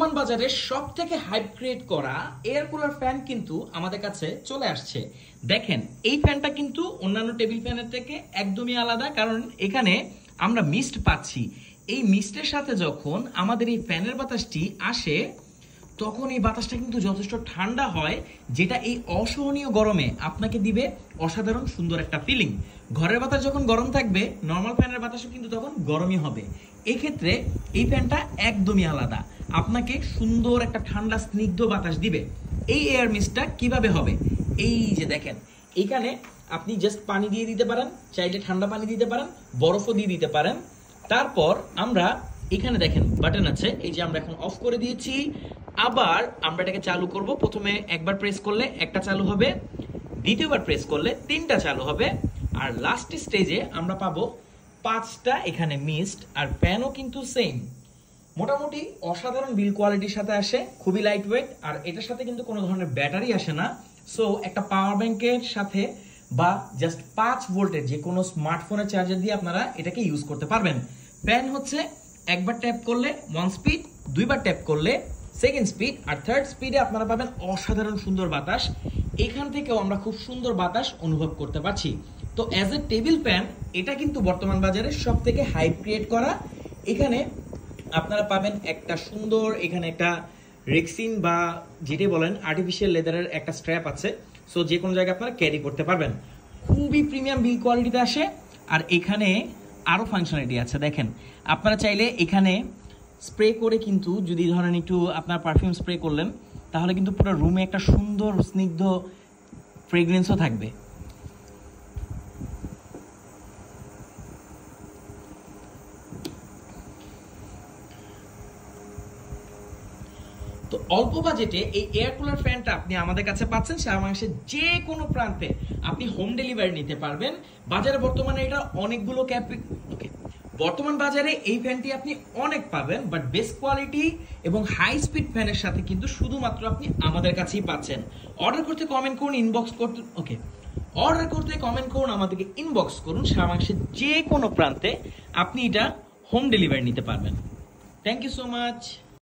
বর্তমান বাজারে সবথেকে হাইপ ক্রিয়েট করা এয়ার কুলার ফ্যান কিন্তু আমাদের কাছে চলে আসছে। দেখেন এই ফ্যানটা কিন্তু অন্যান্য টেবিল ফ্যানের থেকে একদমই আলাদা, কারণ এখানে আমরা মিস্ট পাচ্ছি। এই মিস্টের সাথে যখন আমাদের এই ফ্যানের বাতাসটি আসে তখন এই বাতাসটা কিন্তু যথেষ্ট ঠান্ডা হয়, যেটা এই অসহনীয় গরমে আপনাকে দিবে অসাধারণ সুন্দর একটা ফিলিং। ঘরের বাতাস যখন গরম থাকবে, নর্মাল ফ্যানের বাতাসও কিন্তু তখন গরমই হবে। এক্ষেত্রে এই ফ্যানটা একদমই আলাদা, আপনাকে সুন্দর একটা ঠান্ডা স্নিগ্ধ বাতাস দিবে। এই এয়ার মিস্টটা কিভাবে হবে, এই যে দেখেন এখানে আপনি জাস্ট পানি দিয়ে দিতে পারেন, চাইলে ঠান্ডা পানি দিতে পারেন, বরফও দিয়ে দিতে পারেন। তারপর আমরা এখানে দেখেন বাটন আছে, এই যে আমরা এখন অফ করে দিয়েছি। আবার আমরা এটাকে চালু করব। প্রথমে একবার প্রেস করলে একটা চালু হবে, দ্বিতীয়বার প্রেস করলে তিনটা চালু হবে, আর লাস্ট স্টেজে আমরা পাবো 5টা এখানে মিস্ট। আর ফ্যানও কিন্তু সেম, মোটামুটি অসাধারণ বিল কোয়ালিটির সাথে আসে, খুবই লাইট ওয়েট। আর এটার সাথে কিন্তু কোনো ধরনের ব্যাটারি আসে না। সো একটা পাওয়ার ব্যাংকের সাথে বা জাস্ট 5 ভোল্টের যে কোনো স্মার্টফোনের চার্জার দিয়ে আপনারা এটাকে ইউজ করতে পারবেন। ফ্যান হচ্ছে একবার ট্যাপ করলে 1 স্পিড, দুইবার ট্যাপ করলে 2nd স্পিড, আর 3rd স্পিডে আপনারা পাবেন অসাধারণ সুন্দর বাতাস। এখান থেকেও আমরা খুব সুন্দর বাতাস অনুভব করতে পারছি। তো অ্যাজ এ টেবিল ফ্যান এটা কিন্তু বর্তমান বাজারে সব থেকে হাইপ ক্রিয়েট করা। এখানে আপনারা পাবেন একটা সুন্দর, এখানে একটা রেক্সিন বা যেটাই বলেন আর্টিফিশিয়াল লেদারের একটা স্ট্র্যাপ আছে। সো যে কোনো জায়গায় আপনারা ক্যারি করতে পারবেন, খুবই প্রিমিয়াম বিল কোয়ালিটিতে আসে। আর এখানে আরো ফাংশনালিটি আছে, দেখেন আপনারা চাইলে এখানে স্প্রে করে কিন্তু যদি ধরেন একটু আপনার পারফিউম স্প্রে করলেন, তাহলে কিন্তু পুরো রুমে একটা সুন্দর স্নিগ্ধ ফ্রেগ্রেন্সও থাকবে। তো অল্প বাজেটে এই এয়ার কুলার ফ্যানটা আপনি আমাদের কাছে পাচ্ছেন। সারা বাংলাদেশের যে কোনো প্রান্তে আপনি হোম ডেলিভারি নিতে পারবেন। বাজারে বর্তমানে এটা অনেকগুলো বর্তমান বাজারে এই ফ্যানটি আপনি অনেক পাবেন, বাট বেস্ট কোয়ালিটি এবং হাই স্পিড ফ্যানের সাথে কিন্তু শুধুমাত্র আপনি আমাদের কাছেই পাচ্ছেন। অর্ডার করতে কমেন্ট করুন, ইনবক্স করতে অর্ডার করতে কমেন্ট করুন, আমাদেরকে ইনবক্স করুন। সারা বাংলাদেশের যে কোনো প্রান্তে আপনি এটা হোম ডেলিভারি নিতে পারবেন। Thank you so much.